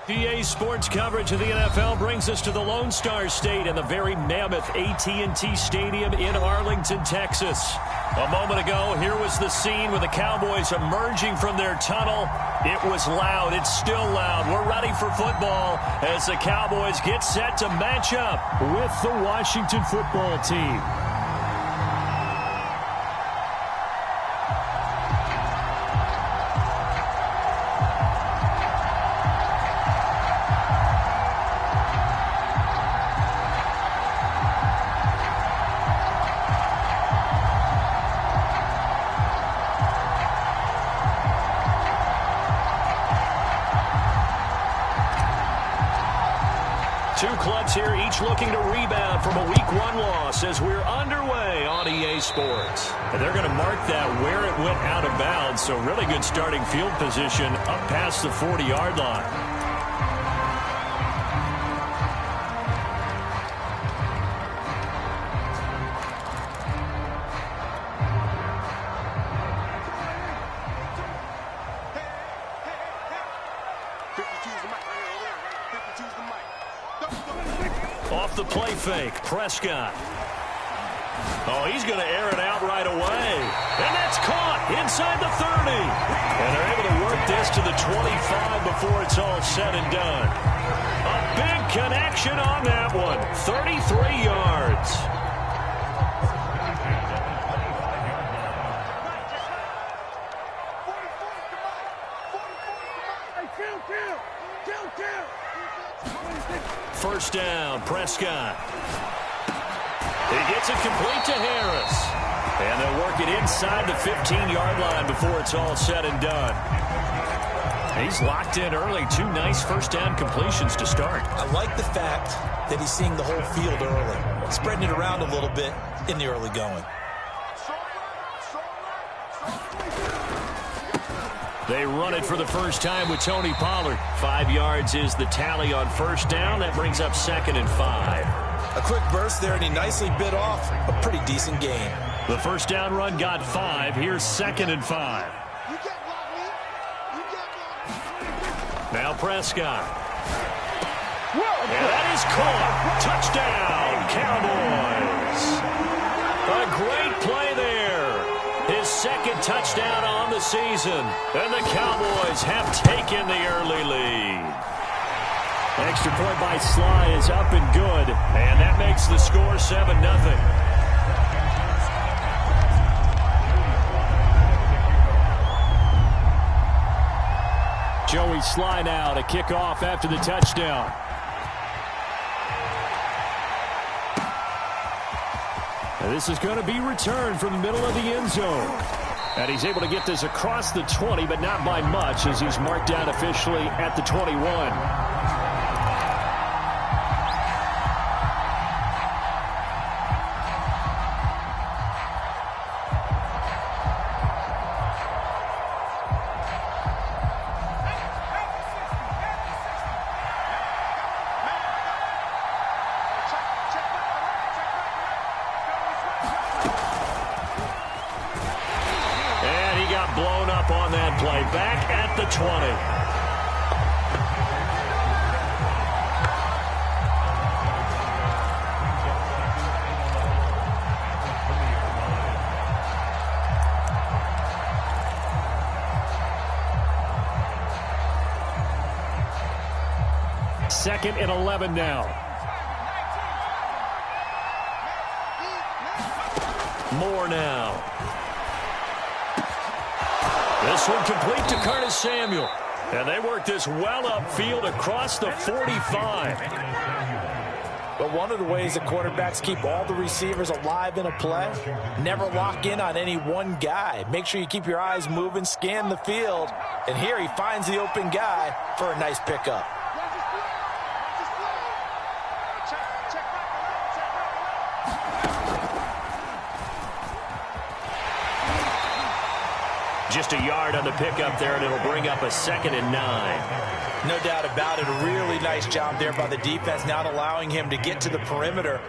EA Sports coverage of the NFL brings us to the Lone Star State and the very mammoth AT&T Stadium in Arlington, Texas. A moment ago, here was the scene with the Cowboys emerging from their tunnel. It was loud. It's still loud. We're ready for football as the Cowboys get set to match up with the Washington football team. Two clubs here, each looking to rebound from a Week 1 loss as we're underway on EA Sports. And they're going to mark that where it went out of bounds, so really good starting field position up past the 40-yard line. Off the play fake, Prescott. Oh, he's going to air it out right away. And that's caught inside the 30. And they're able to work this to the 25 before it's all said and done. A big connection on that one. 33 yards. First down, Prescott. He gets it complete to Harris. And they'll work it inside the 15-yard line before it's all said and done. He's locked in early. Two nice first down completions to start. I like the fact that he's seeing the whole field early, spreading it around a little bit in the early going. They run it for the first time with Tony Pollard. 5 yards is the tally on first down. That brings up 2nd and 5. A quick burst there, and he nicely bit off a pretty decent gain. The first down run got 5. Here's 2nd and 5. Now Prescott. And that is caught. Touchdown, Cowboys. A great play there. His second touchdown on the season. And the Cowboys have taken the early lead. Extra point by Sly is up and good. And that makes the score 7-0. Joey Sly now to kick off after the touchdown. And this is going to be returned from the middle of the end zone. And he's able to get this across the 20, but not by much as he's marked down officially at the 21. Blown up on that play. Back at the 20. Second and 11 now. More now. This one complete to Curtis Samuel. And they work this well upfield across the 45. But one of the ways that quarterbacks keep all the receivers alive in a play, never lock in on any one guy. Make sure you keep your eyes moving, scan the field. And here he finds the open guy for a nice pickup. Just a yard on the pickup there, and it'll bring up a 2nd and 9. No doubt about it. A really nice job there by the defense, not allowing him to get to the perimeter.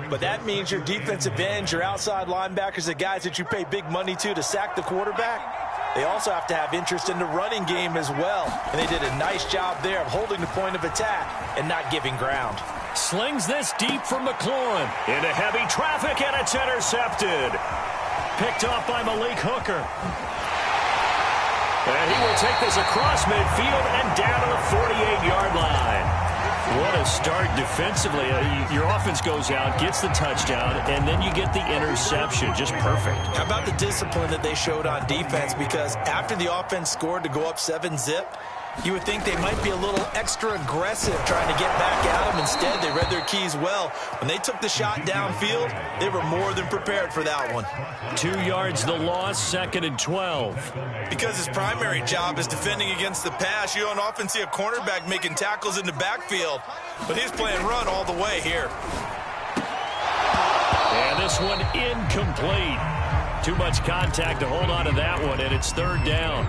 But that means your defensive ends, your outside linebackers, the guys that you pay big money to sack the quarterback, They also have to have interest in the running game as well. And they did a nice job there of holding the point of attack and not giving ground. Slings this deep from McLaurin. Into heavy traffic, and it's intercepted. Picked off by Malik Hooker. And he will take this across midfield and down to the 48-yard line. What a start defensively. Your offense goes out, gets the touchdown, and then you get the interception. Just perfect. How about the discipline that they showed on defense? Because after the offense scored to go up 7-zip, you would think they might be a little extra aggressive trying to get back at them. Instead, they read their keys well. When they took the shot downfield, they were more than prepared for that one. 2 yards the loss, 2nd and 12. Because his primary job is defending against the pass, you don't often see a cornerback making tackles in the backfield. But he's playing run all the way here. And this one incomplete. Too much contact to hold on to that one, and it's 3rd down.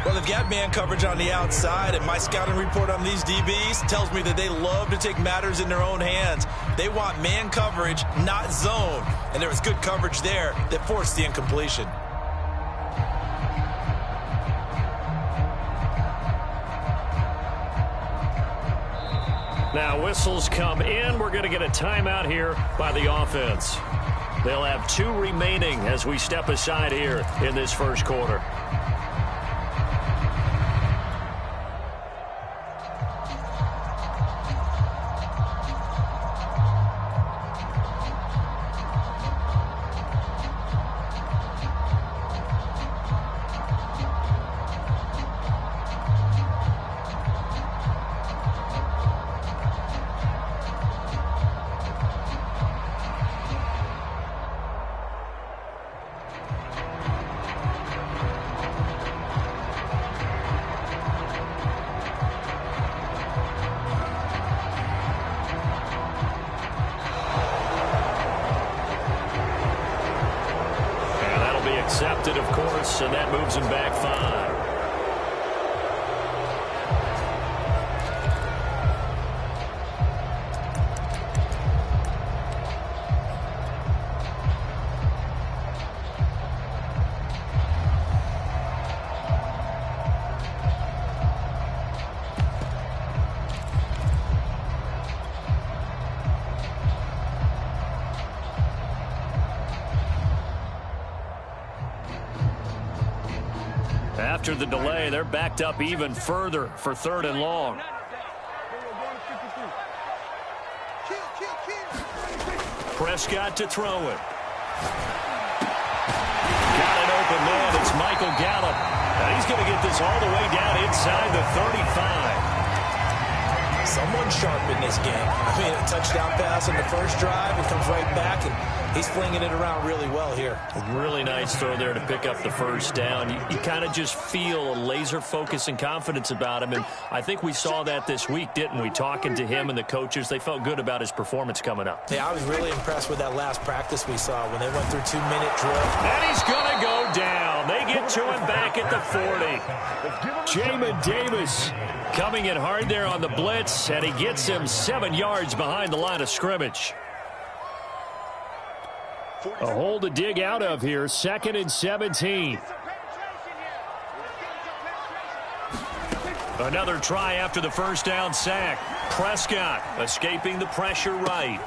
Well, they've got man coverage on the outside, and my scouting report on these DBs tells me that they love to take matters in their own hands. They want man coverage, not zone. And there was good coverage there that forced the incompletion. Now whistles come in. We're going to get a timeout here by the offense. They'll have 2 remaining as we step aside here in this first quarter. Accepted, of course, and that moves him back 5. After the delay, they're backed up even further for 3rd and long. Prescott to throw it. Got an open man. It's Michael Gallup. And he's going to get this all the way down inside the 35. Someone sharp in this game. I mean, a touchdown pass on the first drive and comes right back, and he's flinging it around really well here. A really nice throw there to pick up the first down. You kind of just feel a laser focus and confidence about him, and I think we saw that this week, didn't we? Talking to him and the coaches, they felt good about his performance coming up. Yeah, I was really impressed with that last practice we saw when they went through 2-minute drill. And he's going to go down. They get to him back at the 40. Jamin Davis coming in hard there on the blitz, and he gets him 7 yards behind the line of scrimmage. A hole to dig out of here, 2nd and 17. Another try after the first down sack. Prescott escaping the pressure right.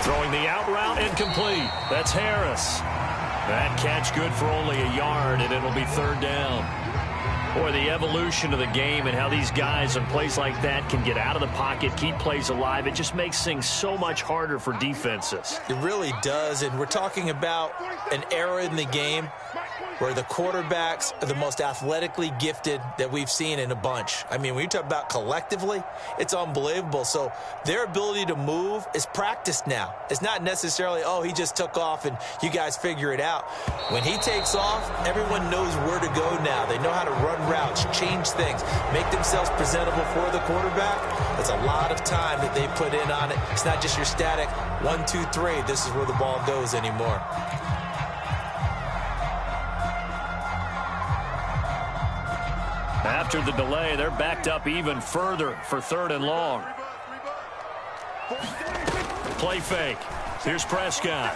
Throwing the out route incomplete. That's Harris. That catch good for only a yard, and it'll be 3rd down. Boy, the evolution of the game and how these guys on plays like that can get out of the pocket, keep plays alive, it just makes things so much harder for defenses. It really does, and we're talking about an era in the game where the quarterbacks are the most athletically gifted that we've seen in a bunch. I mean, when you talk about collectively, it's unbelievable. So their ability to move is practiced now. It's not necessarily, oh, he just took off and you guys figure it out. When he takes off, everyone knows where to go now. They know how to run routes, change things, make themselves presentable for the quarterback. That's a lot of time that they put in on it. It's not just your static 1, 2, 3. This is where the ball goes anymore. After the delay, they're backed up even further for 3rd and long. Play fake. Here's Prescott.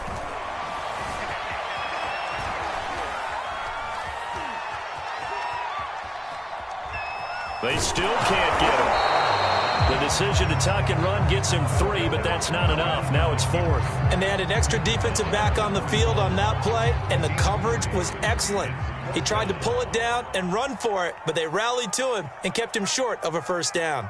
They still can't get him. The decision to tuck and run gets him 3, but that's not enough. Now it's 4th. And they had an extra defensive back on the field on that play, and the coverage was excellent. He tried to pull it down and run for it, but they rallied to him and kept him short of a first down.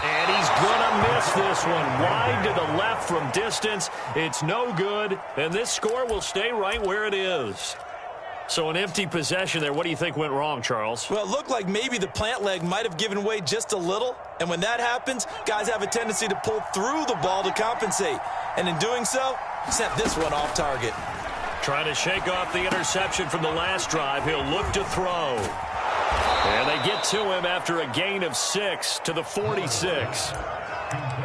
And he's going to miss this one. Wide to the left from distance. It's no good, and this score will stay right where it is. So an empty possession there. What do you think went wrong, Charles? Well, it looked like maybe the plant leg might have given way just a little. And when that happens, guys have a tendency to pull through the ball to compensate. And in doing so, sent this one off target. Trying to shake off the interception from the last drive. He'll look to throw. And they get to him after a gain of 6 to the 46.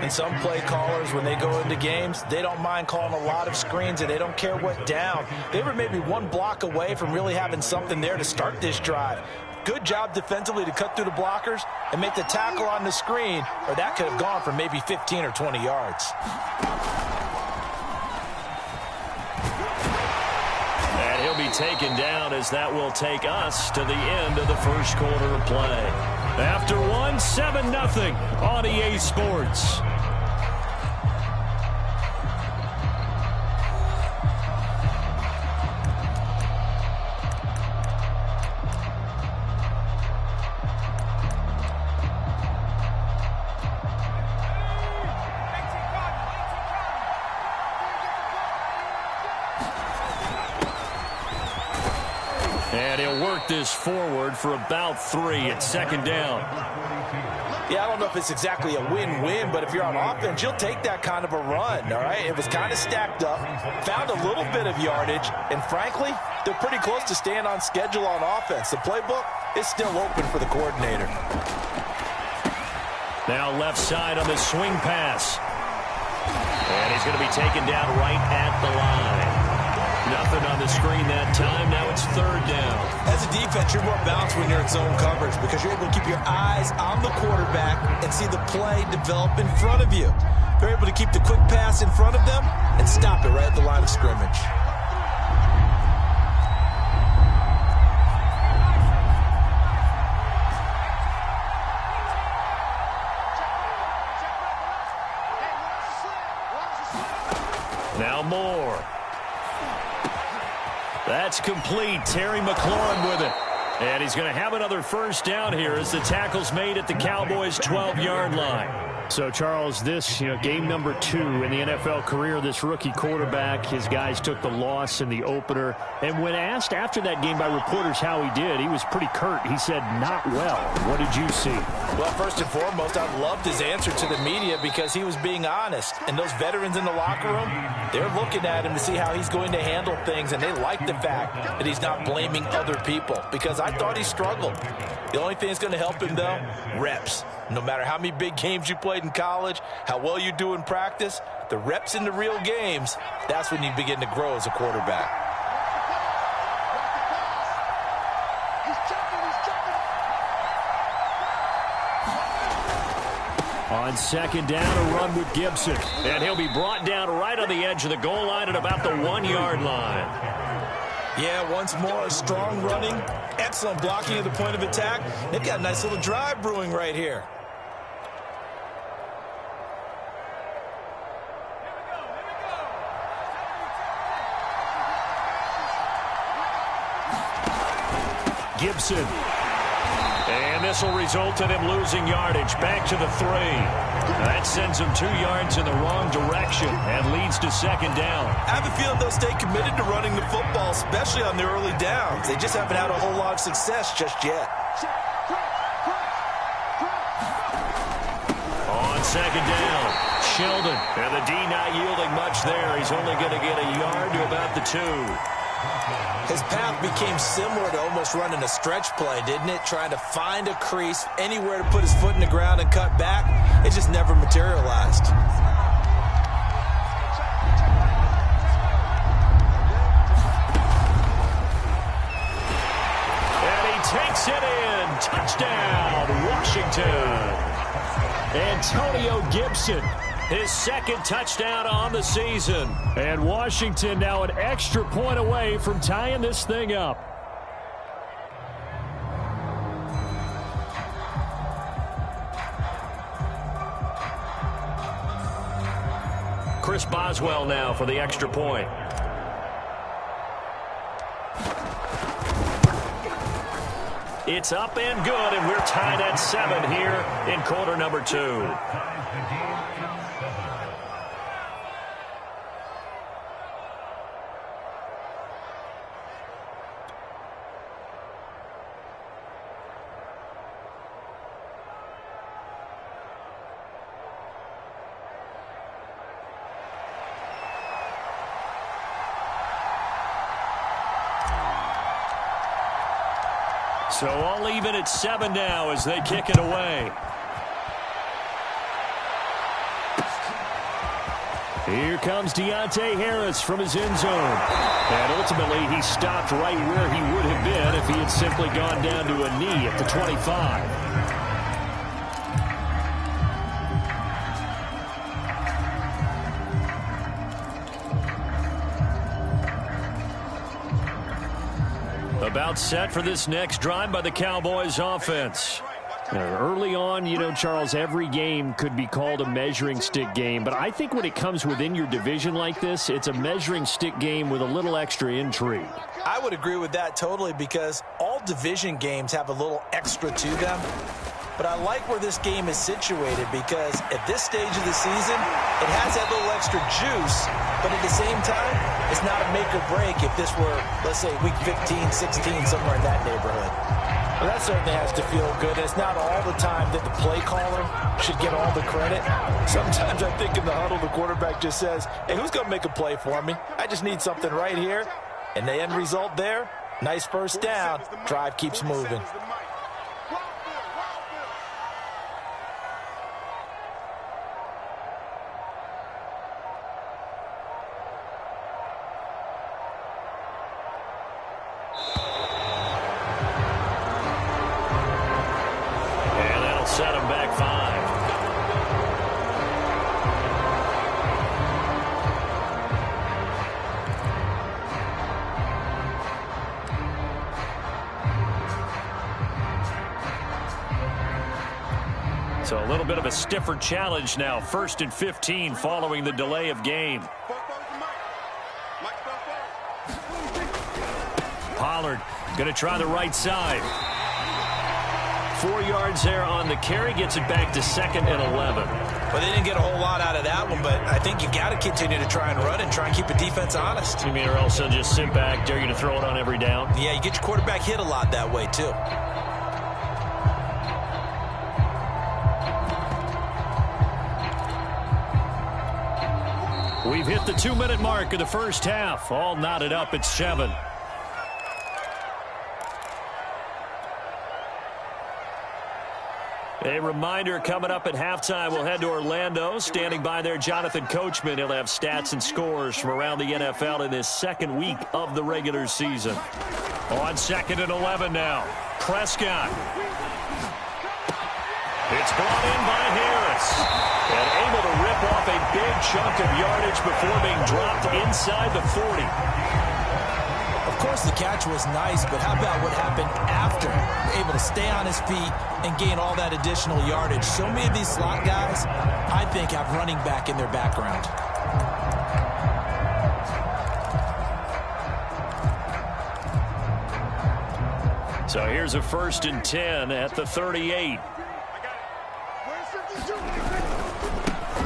And some play callers, when they go into games, they don't mind calling a lot of screens, and they don't care what down. They were maybe one block away from really having something there to start this drive. Good job defensively to cut through the blockers and make the tackle on the screen, or that could have gone for maybe 15 or 20 yards. And he'll be taken down as that will take us to the end of the first quarter of play. After one, 7-0 on EA Sports. And he'll work this forward for about 3 at second down. Yeah, I don't know if it's exactly a win-win, but if you're on offense, you'll take that kind of a run, all right? It was kind of stacked up, found a little bit of yardage, and frankly, they're pretty close to staying on schedule on offense. The playbook is still open for the coordinator. Now left side on the swing pass. And he's going to be taken down right at the line. Nothing on the screen that time. Now it's third down. As a defense, you're more balanced when you're in zone coverage because you're able to keep your eyes on the quarterback and see the play develop in front of you. They're able to keep the quick pass in front of them and stop it right at the line of scrimmage. Now Moore. That's complete. Terry McLaurin with it. And he's going to have another first down here as the tackle's made at the Cowboys' 12-yard line. So, Charles, this, game number 2 in the NFL career, this rookie quarterback, his guys took the loss in the opener. And when asked after that game by reporters how he did, he was pretty curt. He said, not well. What did you see? Well, first and foremost, I loved his answer to the media because he was being honest. And those veterans in the locker room, they're looking at him to see how he's going to handle things, and they like the fact that he's not blaming other people because I thought he struggled. The only thing that's going to help him, though, reps. No matter how many big games you played in college, how well you do in practice, the reps in the real games, that's when you begin to grow as a quarterback. On second down, a run with Gibson. And he'll be brought down right on the edge of the goal line at about the 1-yard line. Yeah, once more, strong running, excellent blocking at the point of attack. They've got a nice little drive brewing right here. Gibson. And this will result in him losing yardage. Back to the 3. That sends him 2 yards in the wrong direction and leads to second down. I have a feeling they'll stay committed to running the football, especially on the early downs. They just haven't had a whole lot of success just yet. On second down, Sheldon. And the D not yielding much there. He's only going to get a yard to about the 2. His path became similar to almost running a stretch play, didn't it? Trying to find a crease, anywhere to put his foot in the ground and cut back. It just never materialized. And he takes it in. Touchdown, Washington. Antonio Gibson. his second touchdown on the season. And Washington now an extra point away from tying this thing up. Chris Boswell now for the extra point. It's up and good, and we're tied at 7 here in quarter number 2. So all even at 7 now as they kick it away. Here comes Deontay Harris from his end zone. And ultimately he stopped right where he would have been if he had simply gone down to a knee at the 25. About set for this next drive by the Cowboys offense. Early on, you know, Charles, every game could be called a measuring stick game. But I think when it comes within your division like this, it's a measuring stick game with a little extra intrigue. I would agree with that totally because all division games have a little extra to them. But I like where this game is situated because at this stage of the season, it has that little extra juice. But at the same time, it's not a make or break if this were, let's say, week 15, 16, somewhere in that neighborhood. Well, that certainly has to feel good. It's not all the time that the play caller should get all the credit. Sometimes I think in the huddle, the quarterback just says, hey, who's going to make a play for me? I just need something right here. And the end result there, nice first down. Drive keeps moving. Set him back 5. So a little bit of a stiffer challenge now. 1st and 15 following the delay of game. Pollard going to try the right side. 4 yards there on the carry, gets it back to 2nd and 11. Well, they didn't get a whole lot out of that one, but I think you got to continue to try and run and try and keep the defense honest. You mean or else they'll just sit back, dare you to throw it on every down? Yeah, you get your quarterback hit a lot that way, too. We've hit the 2-minute mark of the first half. All knotted up at 7. A reminder coming up at halftime, we'll head to Orlando. Standing by there, Jonathan Coachman. He'll have stats and scores from around the NFL in this second week of the regular season. On 2nd and 11 now. Prescott. It's brought in by Harris. And able to rip off a big chunk of yardage before being dropped inside the 40. Of course, the catch was nice, but how about what happened after? Able to stay on his feet and gain all that additional yardage. So many of these slot guys, I think, have running back in their background. So here's a 1st and 10 at the 38.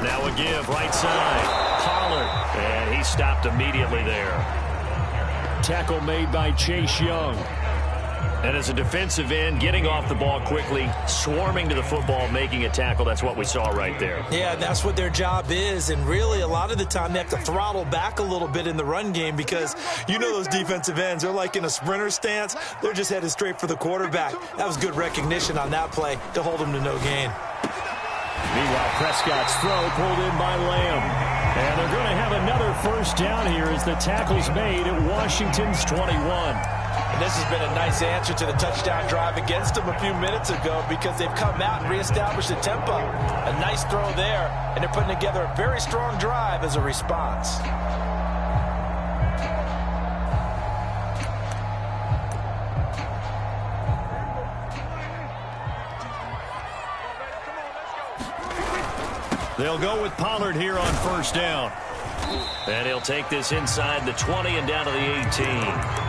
Now a give, right side. Pollard, and he stopped immediately there. Tackle made by Chase Young. And as a defensive end, getting off the ball quickly, swarming to the football, making a tackle. That's what we saw right there. Yeah, that's what their job is. And really, a lot of the time, they have to throttle back a little bit in the run game because you know those defensive ends, they're like in a sprinter stance. They're just headed straight for the quarterback. That was good recognition on that play to hold him to no gain. Meanwhile, Prescott's throw pulled in by Lamb. And they're going to have another first down here as the tackle's made at Washington's 21. And this has been a nice answer to the touchdown drive against them a few minutes ago because they've come out and reestablished the tempo. A nice throw there, and they're putting together a very strong drive as a response. They'll go with Pollard here on first down. And he'll take this inside the 20 and down to the 18.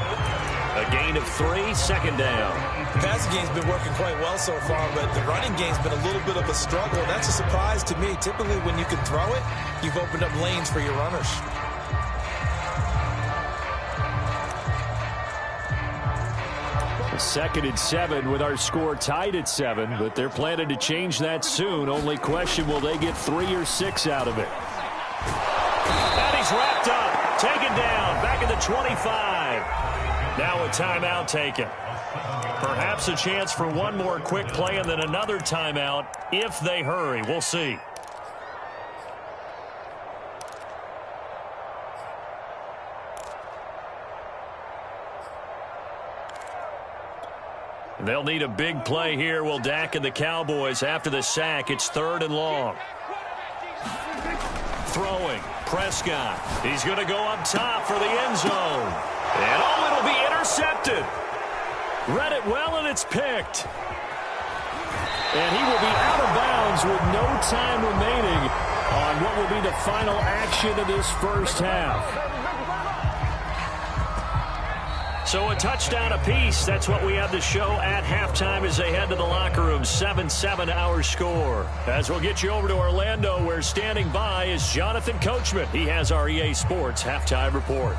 A gain of 3, second down. The passing game's been working quite well so far, but the running game's been a little bit of a struggle. That's a surprise to me. Typically, when you can throw it, you've opened up lanes for your runners. Second and 7 with our score tied at 7, but they're planning to change that soon. Only question, will they get 3 or 6 out of it? And he's wrapped up, taken down, back at the 25. Now a timeout taken. Perhaps a chance for one more quick play and then another timeout if they hurry. We'll see. They'll need a big play here. Will Dak and the Cowboys after the sack. It's 3rd and long. Throwing. Prescott. He's going to go up top for the end zone. And oh, it'll be intercepted. Read it well, and it's picked. And he will be out of bounds with no time remaining on what will be the final action of this first half. So a touchdown apiece. That's what we have to show at halftime as they head to the locker room. 7-7 our score. As we'll get you over to Orlando, where standing by is Jonathan Coachman. He has our EA Sports halftime report.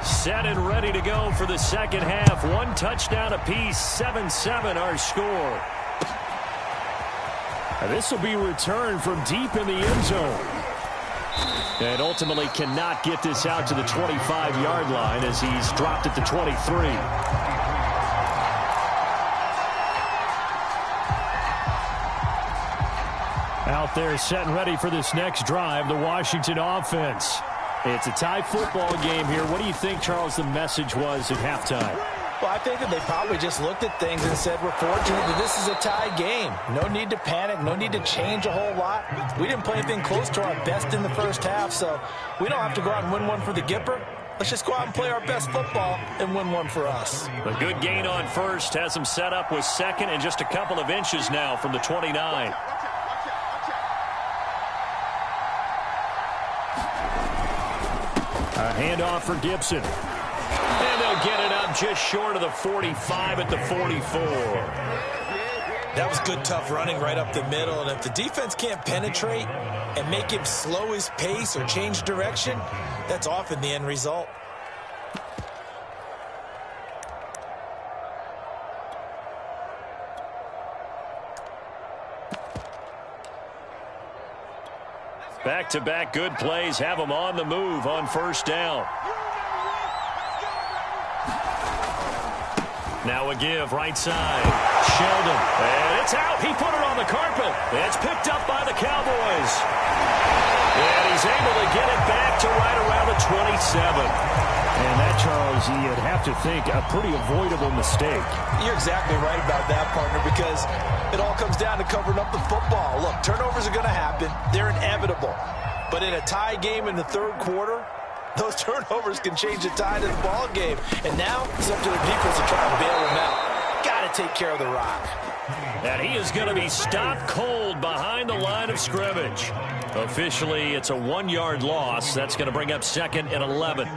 Set and ready to go for the second half. 1 touchdown apiece. 7-7 our score. This will be returned from deep in the end zone. And ultimately cannot get this out to the 25-yard line as he's dropped at the 23. Out there set and ready for this next drive, the Washington offense. It's a tie football game here. What do you think, Charles, the message was at halftime? Well, I think that they probably just looked at things and said, we're fortunate that this is a tie game. No need to panic. No need to change a whole lot. We didn't play anything close to our best in the first half, so we don't have to go out and win one for the Gipper. Let's just go out and play our best football and win one for us. A good gain on first has them set up with second and just a couple of inches now from the 29. A handoff for Gibson. And they'll get it up just short of the 45 at the 44. That was good, tough running right up the middle. And if the defense can't penetrate and make him slow his pace or change direction, that's often the end result. Back-to-back good plays have them on the move on first down. Now a give right side. Sheldon. And it's out. He put it on the carpet. It's picked up by the Cowboys. And he's able to get it back to right around the 27. And that, Charles, you'd have to think a pretty avoidable mistake. You're exactly right about that, partner, because it all comes down to covering up the football. Look, turnovers are going to happen. They're inevitable. But in a tie game in the third quarter, those turnovers can change the tide of the ball game. And now it's up to the defense to try and bail them out. Got to take care of the rock. And he is going to be stopped cold behind the line of scrimmage. Officially, it's a 1-yard loss. That's going to bring up 2nd and 11.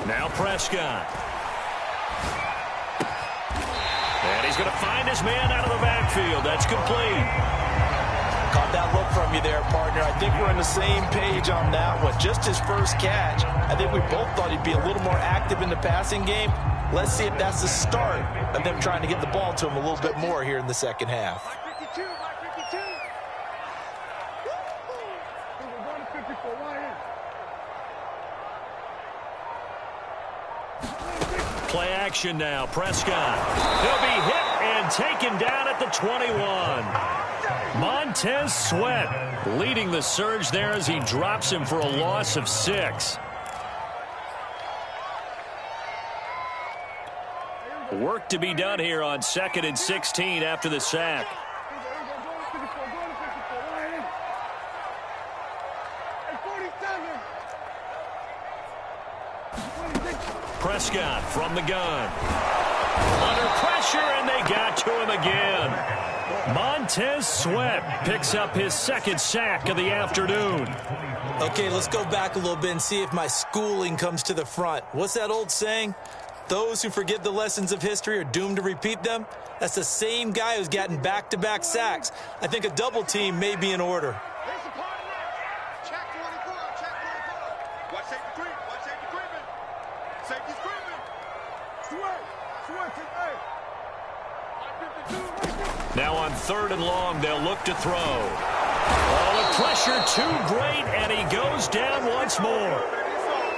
Now Prescott. And he's going to find his man out of the backfield. That's complete. Caught that look from you there, partner. I think we're on the same page on that one. Just his first catch. I think we both thought he'd be a little more active in the passing game. Let's see if that's the start of them trying to get the ball to him a little bit more here in the second half. Play action now. Prescott. He'll be hit and taken down at the 21. Montez Sweat leading the surge there as he drops him for a loss of 6. Work to be done here on 2nd and 16 after the sack. Prescott from the gun. Under pressure, and they got to him again. Montez Sweat picks up his 2nd sack of the afternoon. Okay, let's go back a little bit and see if my schooling comes to the front. What's that old saying? Those who forget the lessons of history are doomed to repeat them. That's the same guy who's gotten back-to-back sacks. I think a double team may be in order. Now on 3rd and long, they'll look to throw. Oh, the pressure too great, and he goes down once more.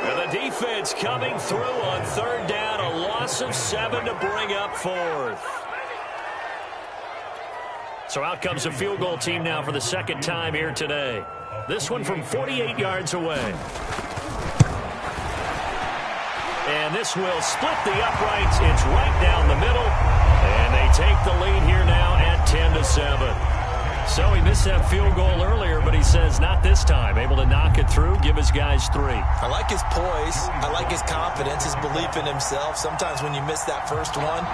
And the defense coming through on 3rd down, a loss of 7 to bring up 4th. So out comes a field goal team now for the 2nd time here today. This one from 48 yards away. And this will split the uprights. It's right down the middle. And they take the lead here now at 10-7. So he missed that field goal earlier, but he says not this time. Able to knock it through, give his guys 3. I like his poise. I like his confidence, his belief in himself. Sometimes when you miss that first one,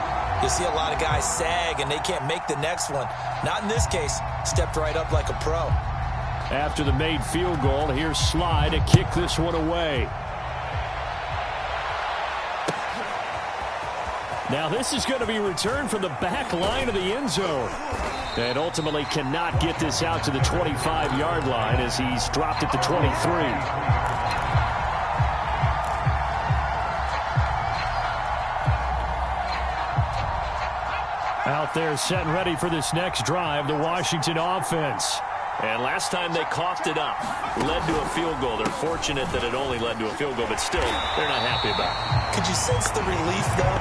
you see a lot of guys sag and they can't make the next one. Not in this case. Stepped right up like a pro. After the made field goal, here's Sly to kick this one away. Now this is going to be returned from the back line of the end zone. And ultimately cannot get this out to the 25-yard line as he's dropped at the 23. Out there set and ready for this next drive, the Washington offense. And last time they coughed it up, led to a field goal. They're fortunate that it only led to a field goal, but still, they're not happy about it. Could you sense the relief, though,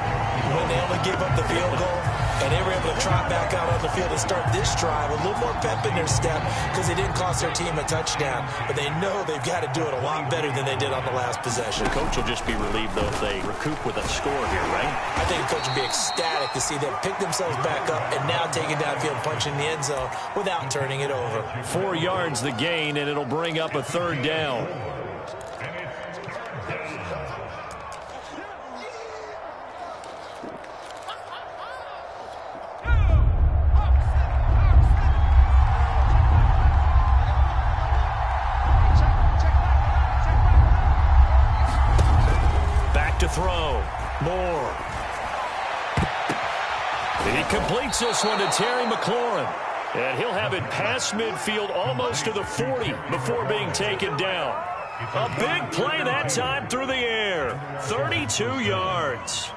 when they only gave up the field goal? And they were able to trot back out on the field and start this drive with a little more pep in their step because they didn't cost their team a touchdown. But they know they've got to do it a lot better than they did on the last possession. The coach will just be relieved, though, if they recoup with a score here, right? I think the coach will be ecstatic to see them pick themselves back up and now take it downfield, punching the end zone without turning it over. 4 yards the gain, and it'll bring up a 3rd down. To throw. Moore. He completes this one to Terry McLaurin. And he'll have it past midfield almost to the 40 before being taken down. A big play that time through the air. 32 yards.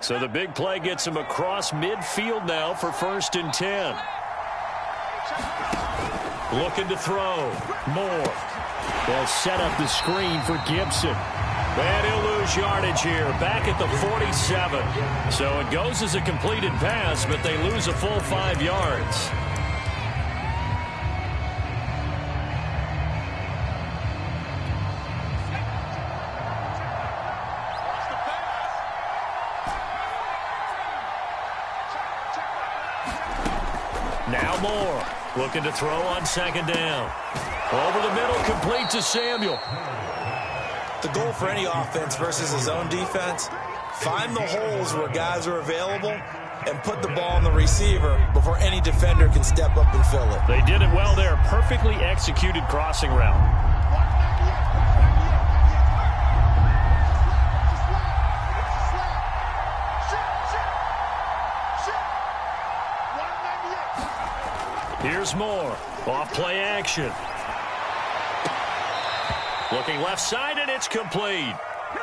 So the big play gets him across midfield now for 1st and 10. Looking to throw. Moore. They'll set up the screen for Gibson. And he'll lose yardage here. Back at the 47. So it goes as a completed pass, but they lose a full 5 yards. Now Moore looking to throw on 2nd down. Over the middle, complete to Samuel. The goal for any offense versus his own defense, find the holes where guys are available and put the ball on the receiver before any defender can step up and fill it. They did it well there. Perfectly executed crossing route. Here's Moore. Off play action. Looking left side, and it's complete.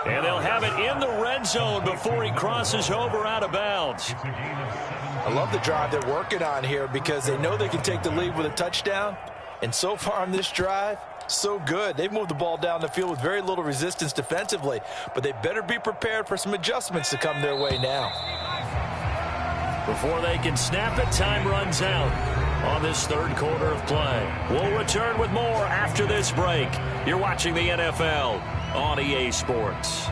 And they'll have it in the red zone before he crosses over out of bounds. I love the drive they're working on here because they know they can take the lead with a touchdown. And so far on this drive, so good. They've moved the ball down the field with very little resistance defensively, but they better be prepared for some adjustments to come their way now. Before they can snap it, time runs out on this third quarter of play. We'll return with more after this break. You're watching the NFL on EA Sports.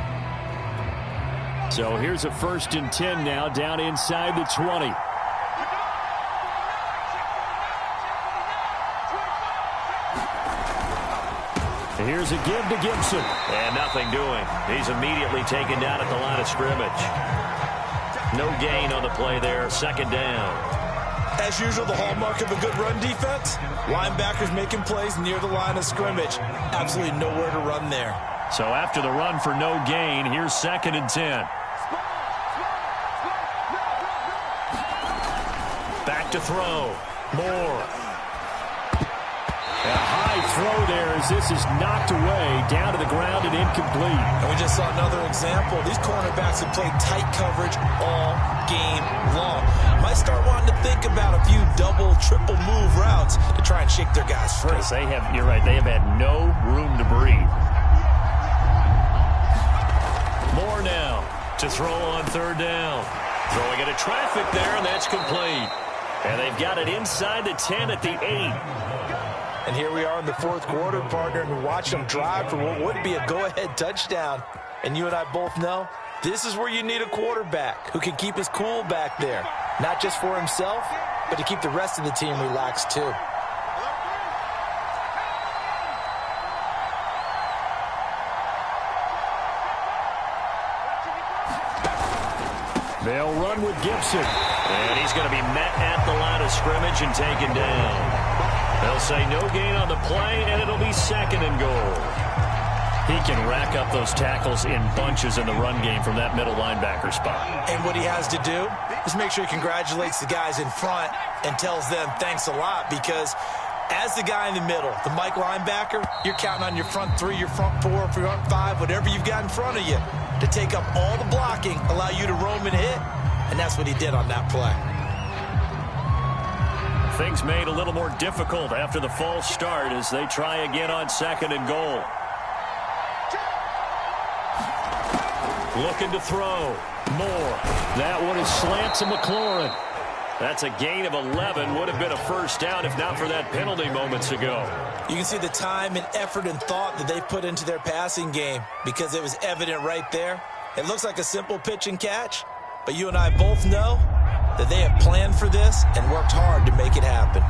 So here's a 1st and 10 now, down inside the 20. Here's a give to Gibson. And nothing doing. He's immediately taken down at the line of scrimmage. No gain on the play there. 2nd down. As usual, the hallmark of a good run defense, linebackers making plays near the line of scrimmage. Absolutely nowhere to run there. So after the run for no gain, here's 2nd and 10. Back to throw. Moore. A high throw there as this is knocked away, down to the ground and incomplete. And we just saw another example. These cornerbacks have played tight coverage all game long. Might start wanting to think about a few double, triple move routes to try and shake their guys free. They have, you're right, they have had no room to breathe. Moore now to throw on 3rd down. Throwing into traffic there, and that's complete. And they've got it inside the 10 at the 8. And here we are in the 4th quarter, partner, and watch them drive for what would be a go-ahead touchdown. And you and I both know this is where you need a quarterback who can keep his cool back there, not just for himself, but to keep the rest of the team relaxed too. They'll run with Gibson. And he's going to be met at the line of scrimmage and taken down. They'll say no gain on the play, and it'll be 2nd and goal. He can rack up those tackles in bunches in the run game from that middle linebacker spot. And what he has to do is make sure he congratulates the guys in front and tells them thanks a lot, because as the guy in the middle, the Mike linebacker, you're counting on your front 3, your front 4, front 5, whatever you've got in front of you to take up all the blocking, allow you to roam and hit. And that's what he did on that play. Things made a little more difficult after the false start as they try again on 2nd and goal. Looking to throw. Moore. That one is slant to McLaurin. That's a gain of 11. Would have been a 1st down if not for that penalty moments ago. You can see the time and effort and thought that they put into their passing game because it was evident right there. It looks like a simple pitch and catch, but you and I both know that they have planned for this and worked hard to make it happen.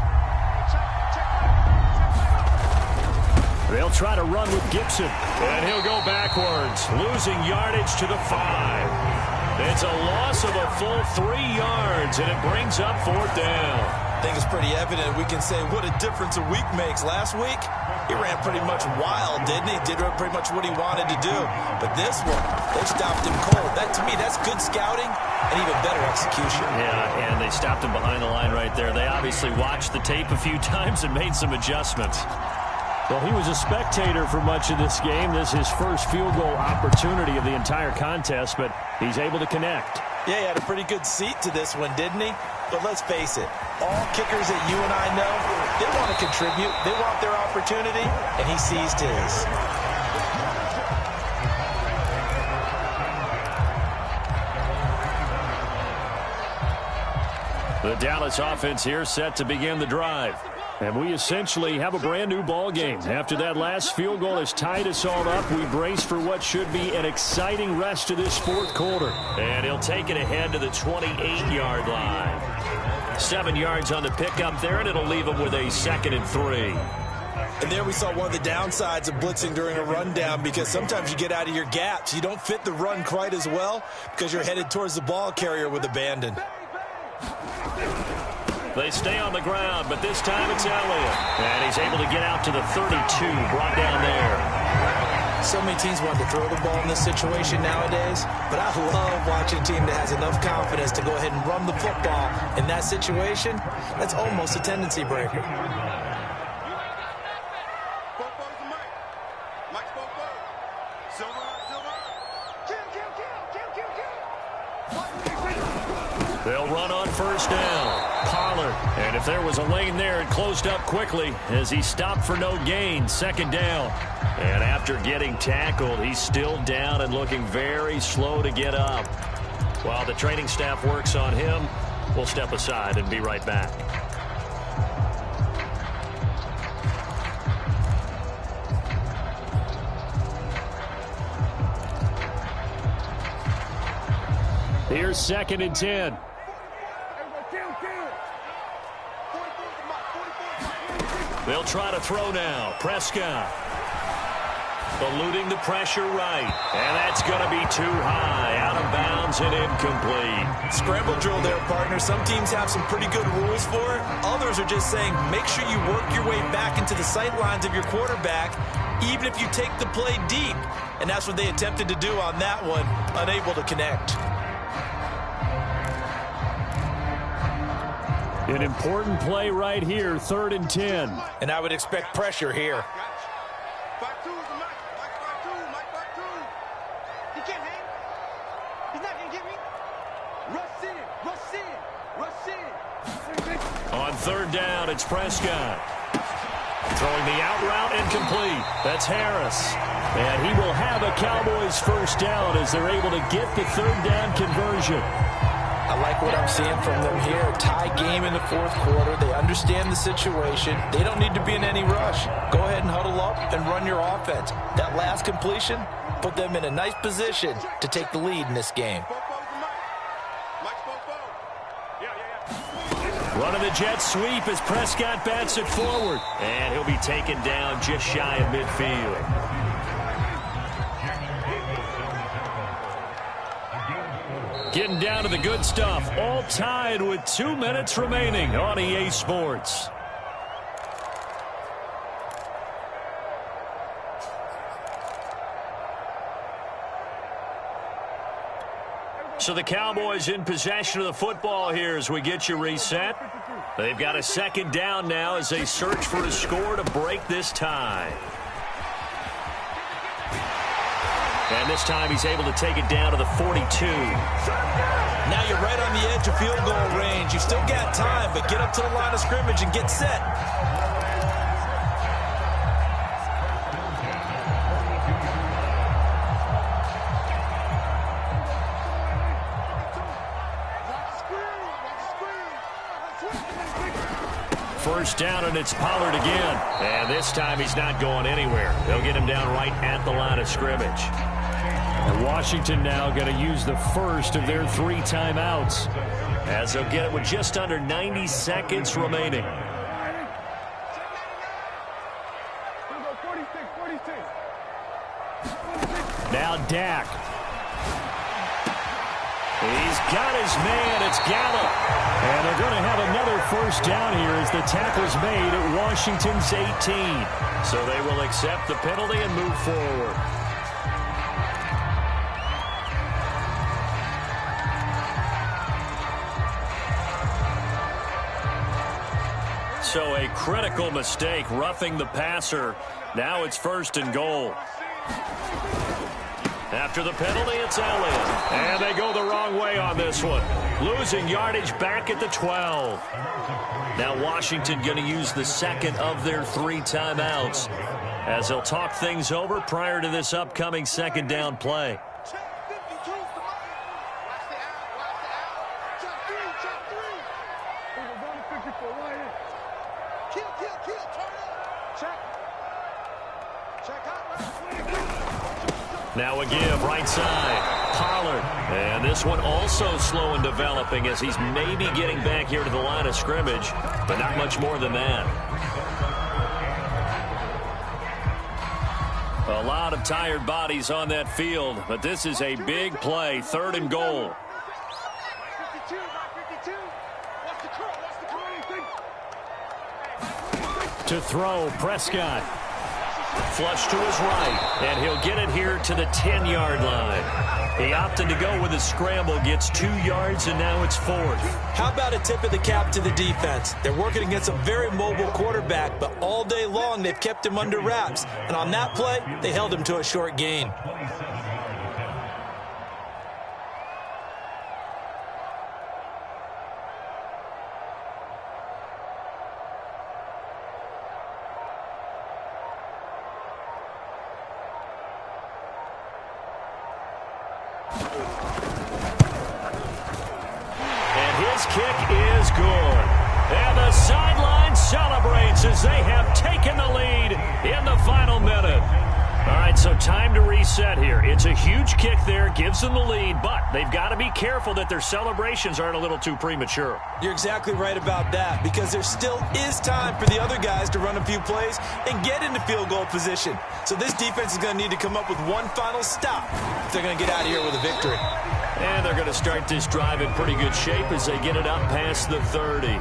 They'll try to run with Gibson, and he'll go backwards, losing yardage to the 5. It's a loss of a full 3 yards, and it brings up 4th down. I think it's pretty evident. We can say what a difference a week makes. Last week, he ran pretty much wild, didn't he? Did pretty much what he wanted to do. But this one, they stopped him cold. That, to me, that's good scouting and even better execution. Yeah, and they stopped him behind the line right there. They obviously watched the tape a few times and made some adjustments. Well, he was a spectator for much of this game. This is his first field goal opportunity of the entire contest, but he's able to connect. Yeah, he had a pretty good seat to this one, didn't he? But let's face it, all kickers that you and I know, they want to contribute. They want their opportunity, and he seized his. The Dallas offense here set to begin the drive. And we essentially have a brand new ball game. After that last field goal has tied us all up, we brace for what should be an exciting rest to this 4th quarter. And he'll take it ahead to the 28-yard line. 7 yards on the pickup there, and it'll leave him with a 2nd and 3. And there we saw one of the downsides of blitzing during a rundown, because sometimes you get out of your gaps. You don't fit the run quite as well because you're headed towards the ball carrier with abandon. They stay on the ground, but this time it's Elliott. And he's able to get out to the 32, brought down there. So many teams want to throw the ball in this situation nowadays, but I love watching a team that has enough confidence to go ahead and run the football. In that situation, that's almost a tendency breaker. They'll run on first down. Pollard. And if there was a lane there, it closed up quickly as he stopped for no gain. Second down. And after getting tackled, he's still down and looking very slow to get up. While the training staff works on him, we'll step aside and be right back. Here's 2nd and 10. They'll try to throw now. Prescott. Eluding the pressure right. And that's going to be too high. Out of bounds and incomplete. Scramble drill there, partner. Some teams have some pretty good rules for it. Others are just saying make sure you work your way back into the sight lines of your quarterback, even if you take the play deep. And that's what they attempted to do on that one. Unable to connect. An important play right here, 3rd and 10. And I would expect pressure here. He can't hang. He's not going to get me. Rush in, rush in, rush in. On 3rd down, it's Prescott. Throwing the out route incomplete. That's Harris. And he will have a Cowboys first down as they're able to get the 3rd down conversion. I like what I'm seeing from them here. Tie game in the 4th quarter. They understand the situation. They don't need to be in any rush. Go ahead and huddle up and run your offense. That last completion put them in a nice position to take the lead in this game. Running the jet sweep as Prescott bats it forward. And he'll be taken down just shy of midfield. Getting down to the good stuff. All tied with 2 minutes remaining on EA Sports. So the Cowboys in possession of the football here as we get you reset. They've got a 2nd down now as they search for a score to break this tie. And this time he's able to take it down to the 42. Now you're right on the edge of field goal range. You've still got time, but get up to the line of scrimmage and get set. First down, and it's Pollard again. And this time he's not going anywhere. They'll get him down right at the line of scrimmage. And Washington now going to use the first of their 3 timeouts as they'll get it with just under 90 seconds remaining. Now Dak. He's got his man. It's Gallup. And they're going to have another first down here as the tackle's made at Washington's 18. So they will accept the penalty and move forward. So a critical mistake, roughing the passer. Now it's 1st and goal. After the penalty, it's Elliott. And they go the wrong way on this one. Losing yardage back at the 12. Now Washington going to use the 2nd of their 3 timeouts as they'll talk things over prior to this upcoming 2nd down play. Now a give, right side, Pollard. And this one also slow in developing as he's maybe getting back here to the line of scrimmage, but not much more than that. A lot of tired bodies on that field, but this is a big play, 3rd and goal. To throw, Prescott. Flush to his right, and he'll get it here to the 10-yard line. He opted to go with a scramble, gets 2 yards, and now it's 4th. How about a tip of the cap to the defense? They're working against a very mobile quarterback, but all day long they've kept him under wraps. And on that play, they held him to a short gain. good. And the sideline celebrates as they have taken the lead in the final minute. All right, so time to reset here. It's a huge kick there, gives them the lead, but they've got to be careful that their celebrations aren't a little too premature. You're exactly right about that, because there still is time for the other guys to run a few plays and get into field goal position. So this defense is going to need to come up with one final stop if they're going to get out of here with a victory. And they're going to start this drive in pretty good shape as they get it up past the 30.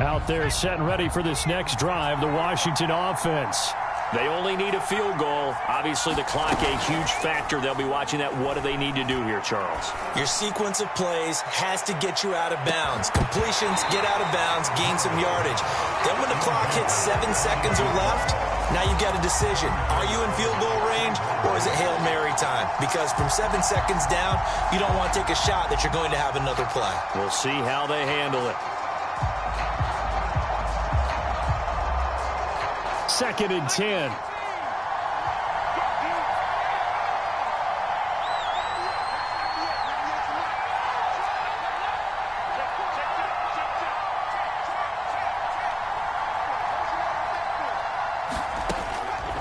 Out there set and ready for this next drive, the Washington offense. They only need a field goal. Obviously, the clock a huge factor. They'll be watching that. What do they need to do here, Charles? Your sequence of plays has to get you out of bounds. Completions, get out of bounds, gain some yardage. Then when the clock hits 7 seconds or left, now you've got a decision. Are you in field goal range, or is it Hail Mary time? Because from 7 seconds down, you don't want to take a shot that you're going to have another play. We'll see how they handle it. 2nd and 10.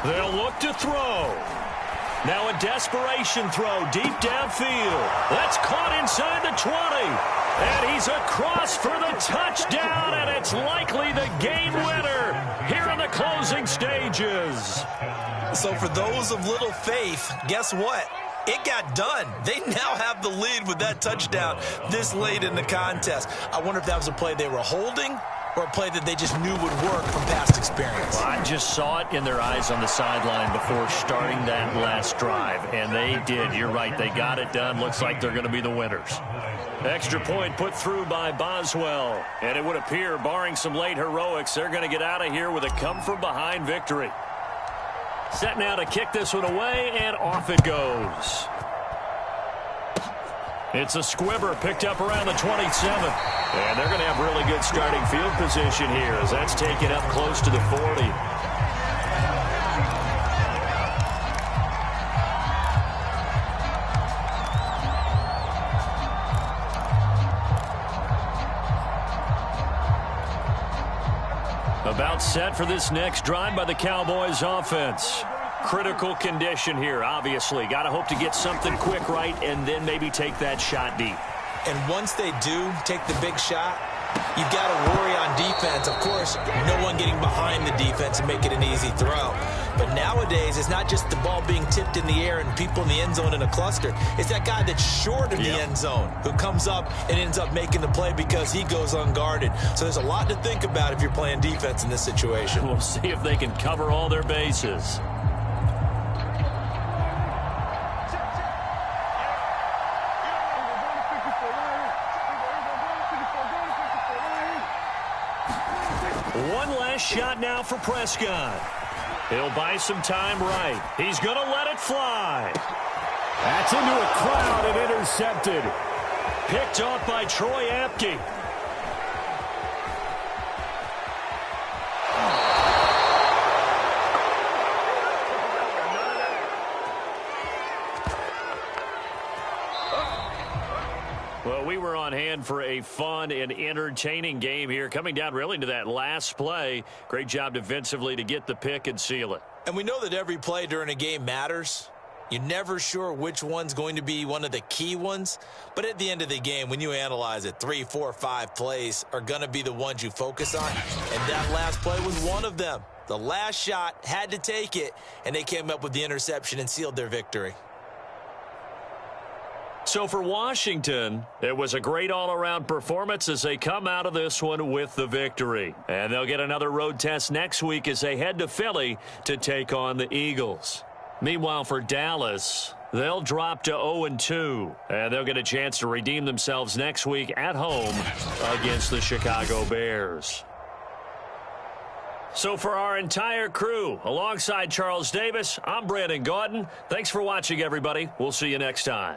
They'll look to throw. Now a desperation throw deep downfield. That's caught inside the 20. And he's across for the touchdown, and it's likely the game winner here in the closing stages. So for those of little faith, guess what? It got done. They now have the lead with that touchdown this late in the contest. I wonder if that was a play they were holding or a play that they just knew would work from past experience. Well, I just saw it in their eyes on the sideline before starting that last drive, and they did. You're right. They got it done. Looks like they're going to be the winners. Extra point put through by Boswell. And it would appear, barring some late heroics, they're going to get out of here with a come-from-behind victory. Set now to kick this one away, and off it goes. It's a squibber picked up around the 27. And they're going to have really good starting field position here as that's taken up close to the 40. About set for this next drive by the Cowboys offense. Critical condition here, obviously. Got to hope to get something quick right and then maybe take that shot deep. And once they do take the big shot, you've got to worry on defense. Of course, no one getting behind the defense and make it an easy throw. But nowadays, it's not just the ball being tipped in the air and people in the end zone in a cluster. It's that guy that's short of the end zone who comes up and ends up making the play because he goes unguarded. So there's a lot to think about if you're playing defense in this situation. We'll see if they can cover all their bases. One last shot now for Prescott. He'll buy some time right. He's going to let it fly. That's into a crowd and intercepted. Picked off by Troy Apke. Well, we were on hand for a fun and entertaining game here. Coming down really to that last play. Great job defensively to get the pick and seal it. And we know that every play during a game matters. You're never sure which one's going to be one of the key ones. But at the end of the game, when you analyze it, 3, 4, 5 plays are going to be the ones you focus on. And that last play was one of them. The last shot had to take it, and they came up with the interception and sealed their victory. So for Washington, it was a great all-around performance as they come out of this one with the victory. And they'll get another road test next week as they head to Philly to take on the Eagles. Meanwhile, for Dallas, they'll drop to 0-2, and they'll get a chance to redeem themselves next week at home against the Chicago Bears. So for our entire crew, alongside Charles Davis, I'm Brandon Gaudin. Thanks for watching, everybody. We'll see you next time.